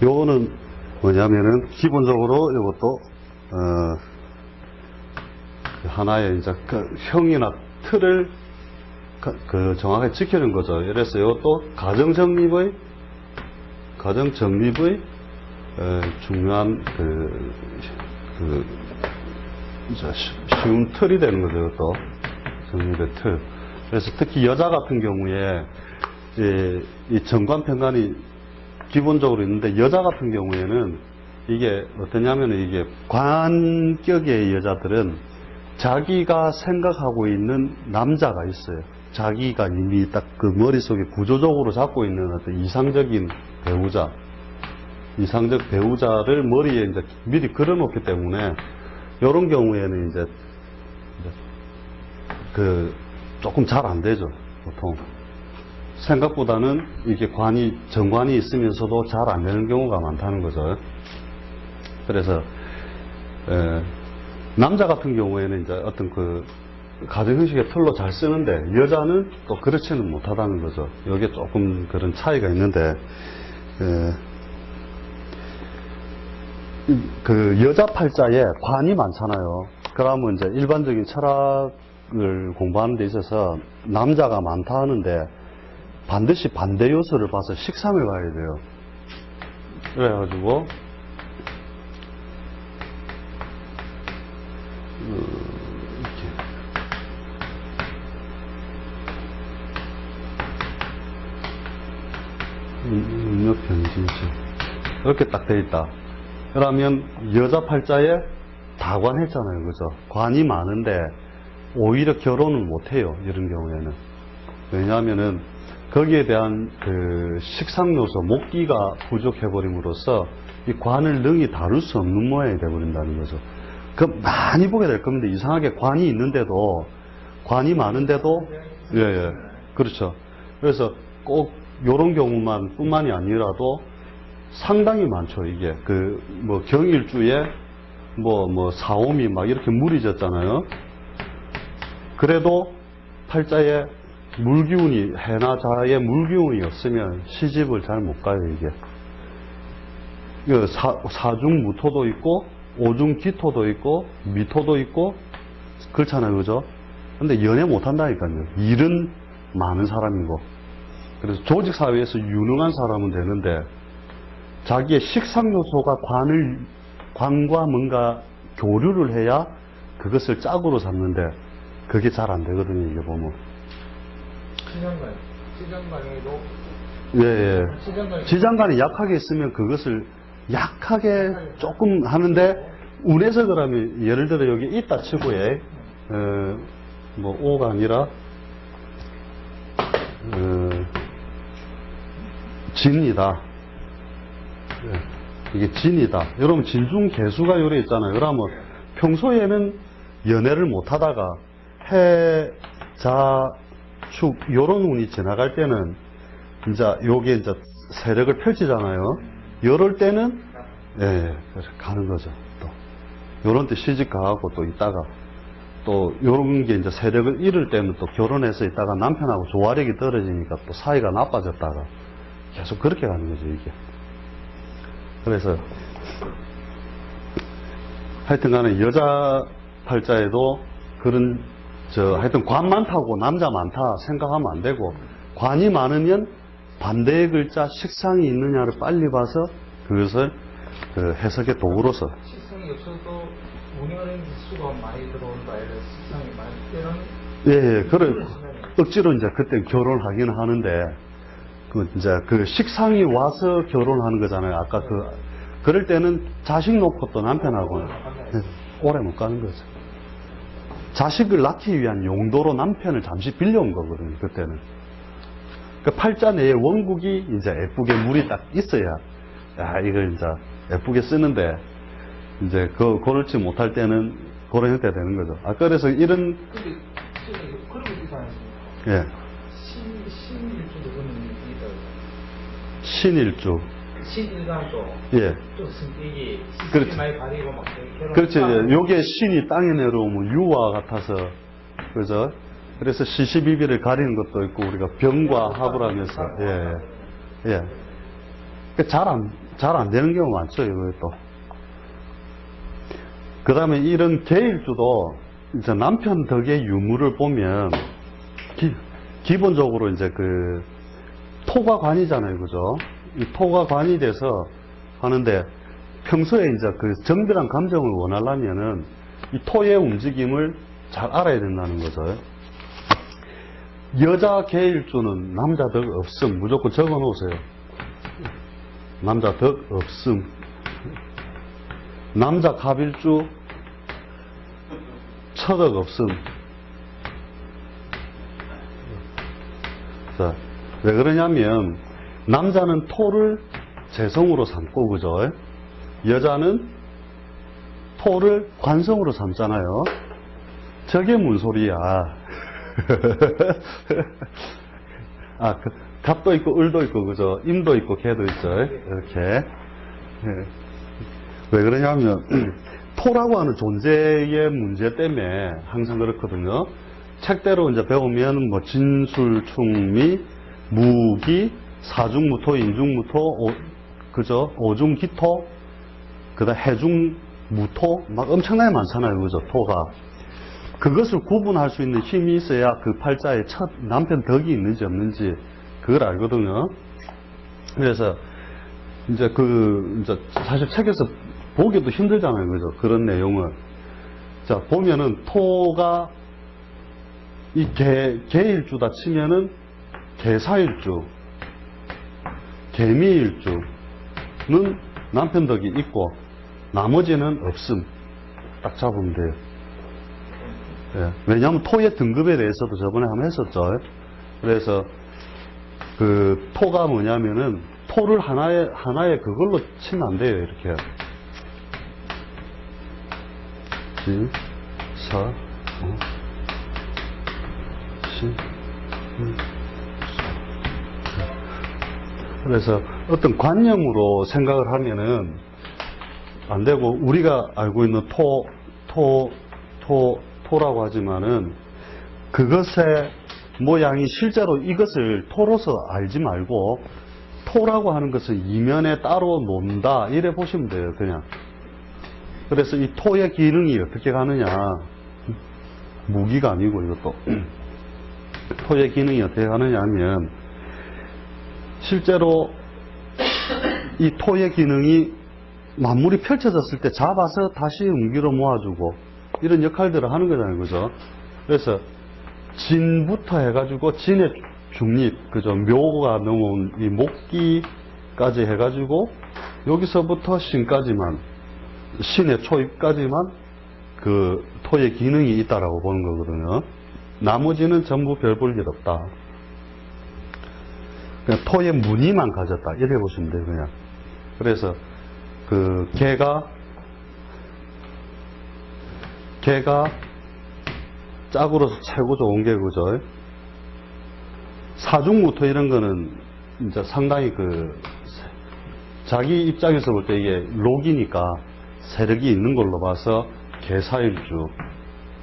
요거는 뭐냐면은, 기본적으로 이것도, 하나의 이제 그 형이나 틀을 정확하게 지키는 거죠. 그래서 이것도 가정정립의 중요한 쉬운 틀이 되는 거죠. 이것도 정립의 틀. 그래서 특히 여자 같은 경우에 이 정관편관이 기본적으로 있는데, 여자 같은 경우에는 이게 어떠냐면, 이게 관격의 여자들은 자기가 생각하고 있는 남자가 있어요. 자기가 이미 딱 그 머릿속에 구조적으로 잡고 있는 어떤 이상적 배우자를 머리에 이제 미리 그려놓기 때문에, 이런 경우에는 이제 조금 잘 안 되죠, 보통. 생각보다는 이게 정관이 있으면서도 잘 안 되는 경우가 많다는 거죠. 그래서, 남자 같은 경우에는 이제 어떤 가정형식의 틀로 잘 쓰는데, 여자는 또 그렇지는 못하다는 거죠. 여기에 조금 그런 차이가 있는데, 여자 팔자에 관이 많잖아요. 그러면 이제 일반적인 철학을 공부하는 데 있어서 남자가 많다 하는데, 반드시 반대 요소를 봐서 식상을 봐야 돼요. 그래가지고, 능력변신체 이렇게 딱 돼 있다. 그러면 여자 팔자에 다관했잖아요, 그죠? 관이 많은데 오히려 결혼을 못해요, 이런 경우에는. 왜냐하면은 거기에 대한 식상 요소, 목기가 부족해버림으로써 이 관을 능히 다룰 수 없는 모양이 돼버린다는 거죠. 많이 보게 될 겁니다. 이상하게 관이 있는데도, 관이 많은데도, 예, 그렇죠. 그래서 꼭 요런 경우만 뿐만이 아니라도 상당히 많죠, 이게. 경일주에 사오미 막 이렇게 물이 졌잖아요. 그래도 팔자에 해나 자에 물기운이 없으면 시집을 잘 못 가요, 이게. 사중 무토도 있고, 오중 기토도 있고, 미토도 있고, 그렇잖아요, 그죠? 근데 연애 못 한다니까요. 일은 많은 사람이고. 그래서 조직사회에서 유능한 사람은 되는데, 자기의 식상 요소가 관과 뭔가 교류를 해야 그것을 짝으로 잡는데, 그게 잘 안 되거든요, 이게 보면. 지장간에도? 예. 지장간이 약하게 있으면 그것을 약하게 조금 하는데, 운에서 그러면, 예를 들어 여기 있다 치고에, 오가 아니라, 진이다. 이게 진이다. 여러분, 진중 개수가 요래 있잖아요. 그러면 평소에는 연애를 못 하다가 해, 자, 축, 요런 운이 지나갈 때는 요게 이제 세력을 펼치잖아요. 이럴 때는, 가는 거죠. 또. 요런 때 시집 가고 또 있다가 또 요런 게 이제 세력을 잃을 때는 또 결혼해서 있다가 남편하고 조화력이 떨어지니까 또 사이가 나빠졌다가 계속 그렇게 가는 거죠, 이게. 그래서 하여튼 간에 여자 팔자에도 그런 하여튼 관 많다고 남자 많다 생각하면 안 되고, 관이 많으면 반대의 글자 식상이 있느냐를 빨리 봐서 그것을 해석의 도구로서. 식상이 없어도 운영하는 수가 많이 들어온다, 이런 식상이 많을 때는. 그래. 억지로 이제 그때 결혼하기는 하는데, 식상이 와서 결혼하는 거잖아요. 아까 그럴 때는 자식 놓고 또 남편하고 오래 못 가는 거죠. 자식을 낳기 위한 용도로 남편을 잠시 빌려온 거거든요, 그때는. 팔자 내에 원국이 이제 예쁘게 물이 딱 있어야, 이걸 이제 예쁘게 쓰는데, 이제 그렇지 못할 때는 그런 형태가 되는 거죠. 그래서 이런. 근데, 그런 거 있잖아요. 예. 신일주도 그런 게 있다고. 신일주. 신일간도. 예. 또 승격이. 그렇죠. 많이 가리고 막. 그렇죠. 요게 신이 땅에 내려오면 유와 같아서, 그죠? 그래서 시시비비를 가리는 것도 있고, 우리가 병과 합을 하면서, 잘 잘 안 되는 경우 많죠, 이것도. 그 다음에 이런 계일주도 이제 남편 덕의 유무를 보면 기본적으로 이제 그 토가 관이잖아요, 그죠? 이 토가 관이 돼서 하는데 평소에 이제 그 정밀한 감정을 원하려면은 이 토의 움직임을 잘 알아야 된다는 거죠. 여자 계일주는 남자 덕 없음. 무조건 적어 놓으세요. 남자 덕 없음. 남자 갑일주 처덕 없음. 자, 왜 그러냐면 남자는 토를 재성으로 삼고, 그죠? 여자는 토를 관성으로 삼잖아요. 저게 뭔 소리야. 아, 갑도 있고 을도 있고, 그죠? 임도 있고 개도 있죠. 이렇게. 왜 그러냐면 토라고 하는 존재의 문제 때문에 항상 그렇거든요. 책대로 이제 배우면 뭐 진술충미, 무기, 사중무토, 인중무토, 그죠? 오중기토, 그다음 해중무토, 막 엄청나게 많잖아요, 그죠? 토가. 그것을 구분할 수 있는 힘이 있어야 그 팔자에 첫 남편 덕이 있는지 없는지 그걸 알거든요. 그래서 이제 이제 사실 책에서 보기도 힘들잖아요, 그죠? 그런 내용을. 자, 보면은 토가 이 개일주다 치면은 개사일주, 개미일주는 남편 덕이 있고 나머지는 없음. 딱 잡으면 돼요. 예, 왜냐하면 토의 등급에 대해서도 저번에 한번 했었죠. 그래서 그 토가 뭐냐면은 토를 하나의 그걸로 치면 안 돼요. 이렇게 진, 사, 신, 그래서 어떤 관념으로 생각을 하면은 안 되고, 우리가 알고 있는 토라고 하지만은 그것의 모양이 실제로 이것을 토로서 알지 말고 토라고 하는 것은 이면에 따로 논다 이래 보시면 돼요, 그냥. 그래서 이 토의 기능이 어떻게 가느냐, 무기가 아니고 이것도 토의 기능이 어떻게 가느냐 하면 실제로 이 토의 기능이 만물이 펼쳐졌을 때 잡아서 다시 음기로 모아주고 이런 역할들을 하는 거잖아요, 그죠? 그래서 진부터 해가지고 진의 중립, 그죠? 묘가 넘어온 이 목기까지 해가지고 여기서부터 신까지만, 신의 초입까지만 그 토의 기능이 있다라고 보는 거거든요. 나머지는 전부 별 볼 일 없다. 그냥 토의 무늬만 가졌다 이렇게 보시면 돼요, 그냥. 그래서 그 개가 짝으로서 최고 좋은 게, 그죠? 사중무토 이런 거는 이제 상당히 자기 입장에서 볼 때 이게 록이니까 세력이 있는 걸로 봐서 개사일주,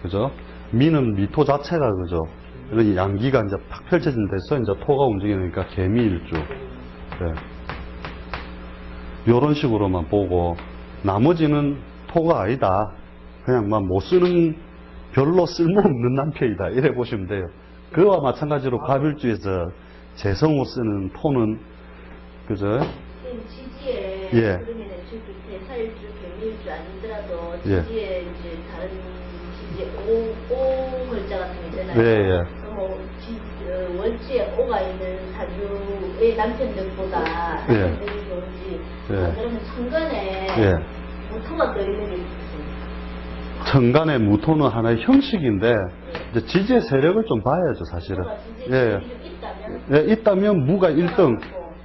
그죠? 미는 미토 자체가, 그죠? 이런 양기가 이제 팍 펼쳐진 데서 이제 토가 움직이니까 개미일주. 네. 요런 식으로만 보고 나머지는 토가 아니다. 그냥 막 못 쓰는, 별로 쓸모없는 남편이다 이래 보시면 돼요. 그와 마찬가지로 갑일주에서 재성으로 쓰는 토는, 그죠? 지지에 예. 그러면 대사일주, 개미일주 아니더라도 예. 지지에 이제 다른 지지에 오 글자 같은 게 있잖아요. 예, 예. 그럼 월지에 오가 있는 사주의 남편들보다 예. 남편들이 좋은지, 예. 그러면 천간에 예. 무토가 떠있는 게 있어요. 천간의 무토는 하나의 형식인데 이제 지지의 세력을 좀 봐야죠, 사실은. 지지에 예. 있다면, 예, 있다면 무가 1등,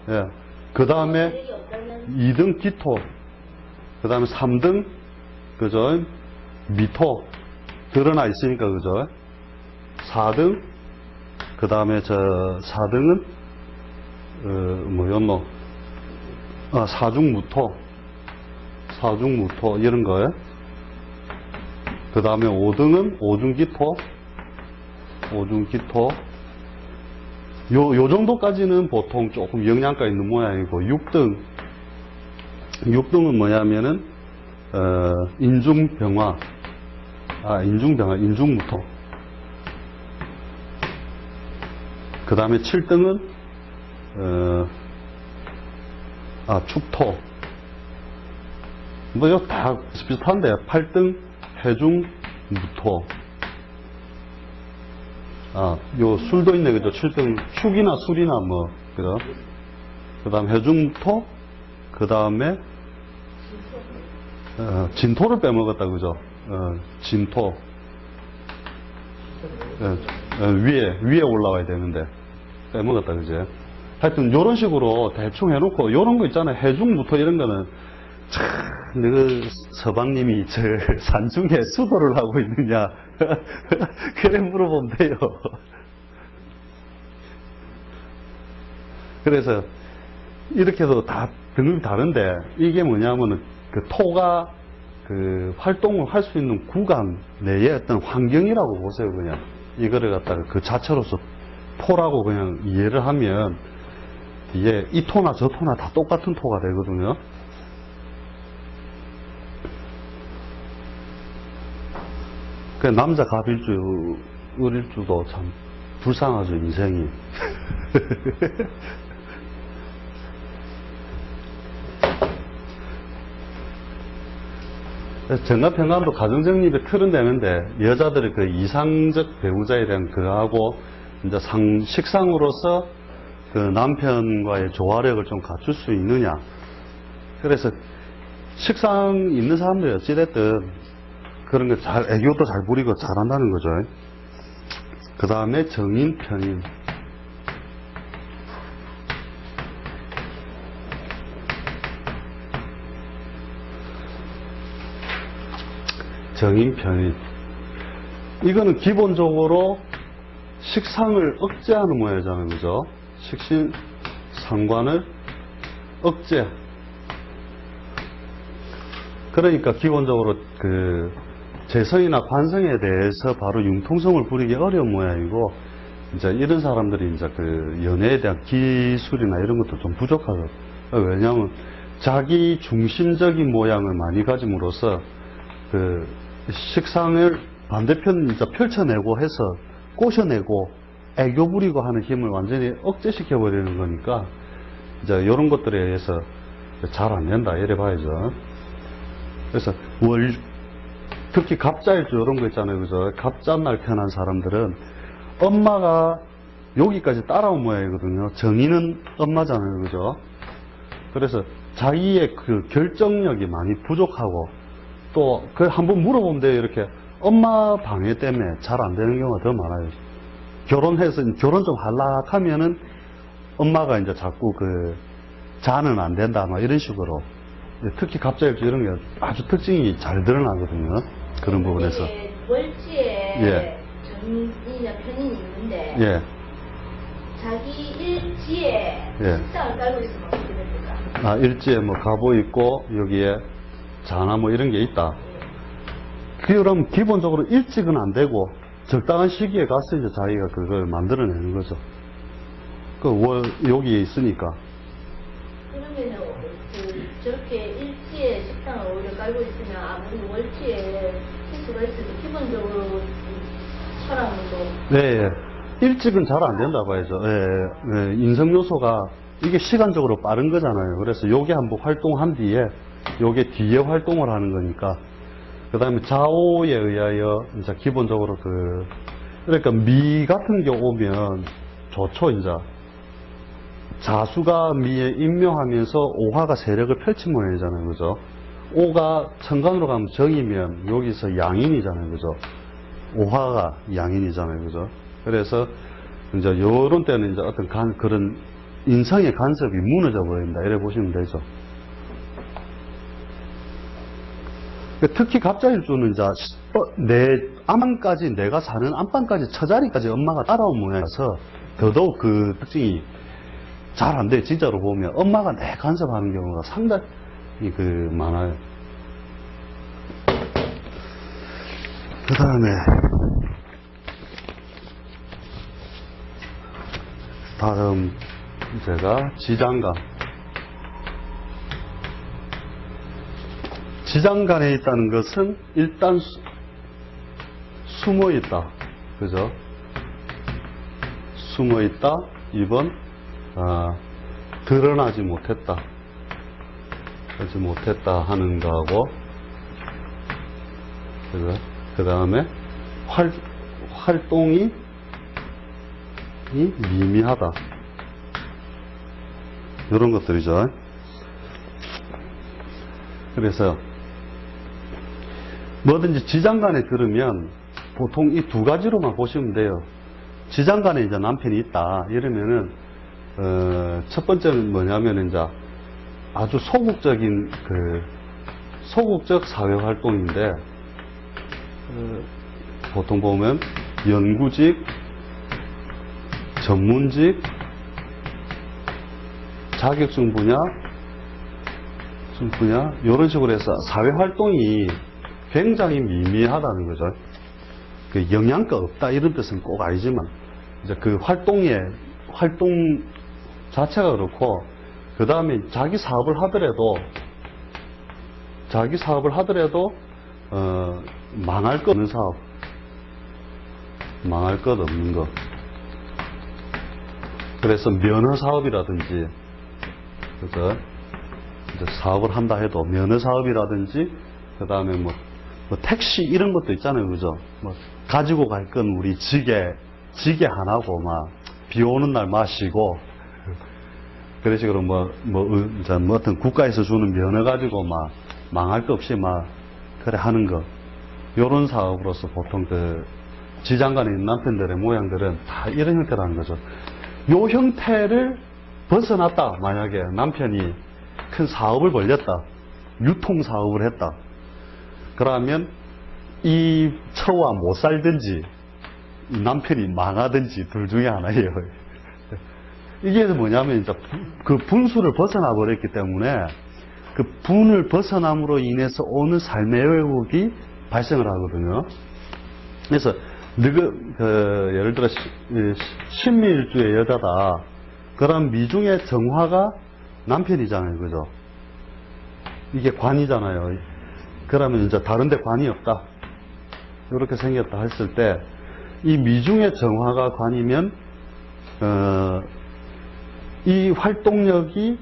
예. 그 다음에 세력이 없다면 2등 기토, 그 다음에 3등, 그죠? 미토, 드러나 있으니까, 그죠? 4등, 그 다음에 4등은, 뭐였노? 사중무토, 이런 거예요. 그 다음에 5등은 오중기토. 요 정도까지는 보통 조금 영양가 있는 모양이고, 6등, 육등은 뭐냐면은, 인중병화, 인중무토. 그 다음에 7등은, 축토. 뭐, 이거 다 비슷한데, 8등, 해중무토. 요 술도 있네, 그죠? 7등, 축이나 술이나 뭐, 그죠? 그 다음 해중무토, 그 다음에, 진토를 빼먹었다, 그죠? 진토. 위에 올라와야 되는데, 빼먹었다, 그죠? 하여튼, 요런 식으로 대충 해놓고, 요런 거 있잖아요. 해중무토 이런 거는, 참, 그 서방님이 저 산중에 수도를 하고 있느냐. 그래 물어보면 돼요. 그래서, 이렇게 해서 다 등급이 다른데, 이게 뭐냐면은, 그 토가 그 활동을 할 수 있는 구간 내의 어떤 환경이라고 보세요, 그냥. 이거를 갖다가 그 자체로서 토라고 그냥 이해를 하면, 이게 이 토나 저 토나 다 똑같은 토가 되거든요. 그 남자 갑일주, 을일주도 참 불쌍하죠, 인생이. 정갑평감도 가정정립의 틀은 되는데, 여자들의 그 이상적 배우자에 대한 그거하고, 이제 식상으로서 그 남편과의 조화력을 좀 갖출 수 있느냐. 그래서, 식상 있는 사람들이 어찌됐든, 그런 거 애교도 잘 부리고 잘한다는 거죠. 그 다음에 정인, 편인. 정인, 편인. 이거는 기본적으로 식상을 억제하는 모양이잖아요, 그죠? 식신, 상관을 억제. 그러니까 기본적으로 그 재성이나 관성에 대해서 바로 융통성을 부리기 어려운 모양이고, 이제 이런 사람들이 이제 그 연애에 대한 기술이나 이런 것도 좀 부족하거든요. 왜냐하면 자기 중심적인 모양을 많이 가짐으로써 그 식상을 반대편 이제 펼쳐내고 해서 꼬셔내고 애교 부리고 하는 힘을 완전히 억제시켜 버리는 거니까 이제 이런 것들에 의해서 잘 안 된다 이래 봐야죠. 그래서 특히 갑자일주 이런 거 있잖아요, 그죠? 갑자날 편한 사람들은 엄마가 여기까지 따라온 모양이거든요. 정의는 엄마잖아요, 그죠? 그래서 자기의 그 결정력이 많이 부족하고 또 그 한번 물어보면 돼요. 이렇게 엄마 방해 때문에 잘 안 되는 경우가 더 많아요. 결혼해서 결혼 좀 하려하면은 엄마가 이제 자꾸 그 자는 안 된다 막 이런 식으로 특히 갑자일주 이런 게 아주 특징이 잘 드러나거든요. 그런 부분에서 월지에 예. 정인이나 편인이 있는데 예. 자기 일지에 예. 식상을 깔고 있으면 어떻게 됩니까? 일지에 뭐 가보 있고 여기에 자나 뭐 이런 게 있다. 그럼 기본적으로 일찍은 안 되고 적당한 시기에 가서 이제 자기가 그걸 만들어내는 거죠. 여기에 있으니까. 그러면은 저렇게 일지에 식상을 오히려 깔고 있으면 아무리 월지에 실수가 있어도 기본적으로 철학도 네, 예. 일찍은 잘 안 된다 봐야죠. 예, 인성 요소가 이게 시간적으로 빠른 거잖아요. 그래서 요게 한번 활동한 뒤에 요게 뒤에 활동을 하는 거니까. 그 다음에 자오에 의하여 이제 기본적으로 그러니까 미 같은 게 오면 좋죠, 이제. 자수가 미에 임묘하면서 오화가 세력을 펼친 모양이잖아요, 그죠? 오가 천간으로 가면 정이면 여기서 양인이잖아요, 그죠? 오화가 양인이잖아요, 그죠? 그래서 이제 요런 때는 이제 어떤 그런 인성의 간섭이 무너져 버린다, 이래 보시면 되죠. 특히 갑자일주는 이제 내 안방까지 내가 사는 안방까지 처자리까지 엄마가 따라온 모양이라서 더더욱 그 특징이 잘 안 돼. 진짜로 보면 엄마가 내 간섭하는 경우가 상당히 많아요. 그 다음에 다음 제가 지장간. 지장간에 있다는 것은 일단 숨어 있다. 그죠? 숨어 있다. 2번, 드러나지 못했다. 하지 못했다 하는 거하고, 그죠? 그 다음에, 활동이 미미하다. 이런 것들이죠. 그래서 뭐든지 지장간에 들으면 보통 이 두 가지로만 보시면 돼요. 지장간에 이제 남편이 있다 이러면은 첫 번째는 뭐냐면 이제 아주 소극적인 소극적 사회 활동인데 보통 보면 연구직, 전문직, 자격증 분야 이런 식으로 해서 사회 활동이 굉장히 미미하다는 거죠. 그 영양가 없다 이런 뜻은 꼭 아니지만 이제 그 활동 자체가 그렇고 그 다음에 자기 사업을 하더라도 망할 것 없는 사업, 망할 것 없는 거. 그래서 면허 사업이라든지 그래서 이제 사업을 한다 해도 면허 사업이라든지 그 다음에 뭐 택시 이런 것도 있잖아요, 그죠? 뭐 가지고 갈 건 우리 지게 하나고 막 비 오는 날 마시고 그런 식으로 어떤 국가에서 주는 면허 가지고 막 망할 거 없이 막 그래 하는 거 요런 사업으로서 보통 그 지장간에 있는 남편들의 모양들은 다 이런 형태라는 거죠. 요 형태를 벗어났다. 만약에 남편이 큰 사업을 벌렸다. 유통 사업을 했다. 그러면 이 처와 못 살든지 남편이 망하든지 둘 중에 하나예요. 이게 뭐냐면 이제 그 분수를 벗어나 버렸기 때문에 그 분을 벗어남으로 인해서 오는 삶의 왜곡이 발생을 하거든요. 그래서 예를 들어 신미일주의 여자다. 그럼 미중의 정화가 남편이잖아요, 그죠? 이게 관이잖아요. 그러면 이제 다른데 관이 없다. 이렇게 생겼다 했을 때, 이 미중의 정화가 관이면, 이 활동력이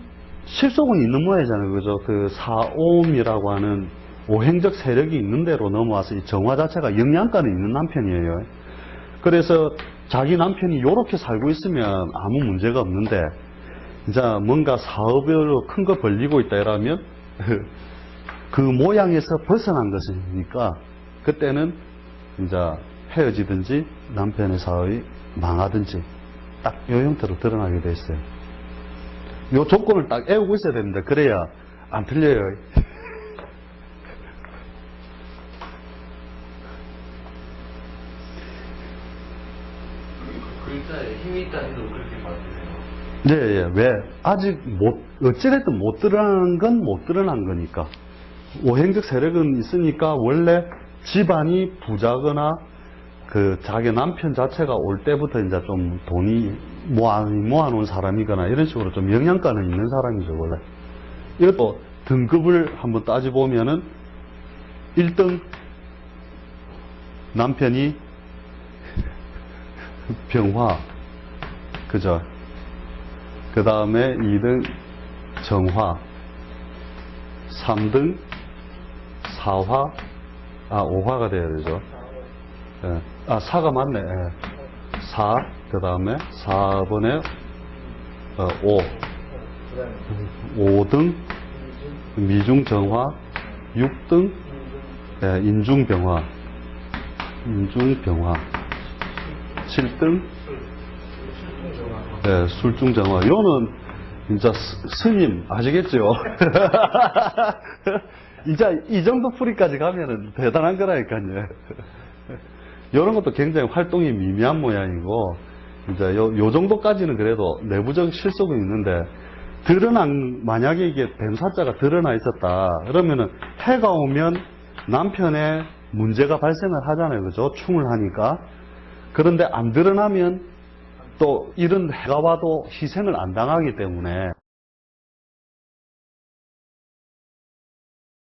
실속은 있는 모양이잖아요, 그죠? 그 사옴이라고 하는 오행적 세력이 있는 대로 넘어와서 이 정화 자체가 영양가는 있는 남편이에요. 그래서 자기 남편이 이렇게 살고 있으면 아무 문제가 없는데, 이제 뭔가 사업으로 큰 거 벌리고 있다 이러면 그 모양에서 벗어난 것이니까 그때는 이제 헤어지든지 남편의 사업이 망하든지 딱 이 형태로 드러나게 돼 있어요. 이 조건을 딱 애우고 있어야 됩니다. 그래야 안 틀려요. 글자에 힘이 있다 해도 그렇게 봐주세요. 네, 예. 왜? 아직 어찌됐든 못 드러난 건 못 드러난 거니까. 오행적 세력은 있으니까 원래 집안이 부자거나 그 자기 남편 자체가 올 때부터 이제 좀 돈이 모아놓은 사람이거나 이런 식으로 좀 영양가는 있는 사람이죠, 원래. 이것도 등급을 한번 따져보면은 1등 남편이 병화, 그죠? 그 다음에 2등 정화, 3등 사화, 5화가 돼야 되죠. 예. 4가 맞네. 예. 4, 그 다음에 4번에 5. 5등 미중정화, 6등 예, 인중병화, 7등 네, 술중정화. 요는 진짜 스님 아시겠죠? 이제 이 정도 풀이까지 가면은 대단한 거라니까요. 이런 것도 굉장히 활동이 미미한 모양이고 이제 요 정도까지는 그래도 내부적 실속은 있는데 만약에 이게 뱀사자가 드러나 있었다 그러면은 해가 오면 남편의 문제가 발생을 하잖아요, 그죠? 충을 하니까. 그런데 안 드러나면 또 이런 해가 와도 희생을 안 당하기 때문에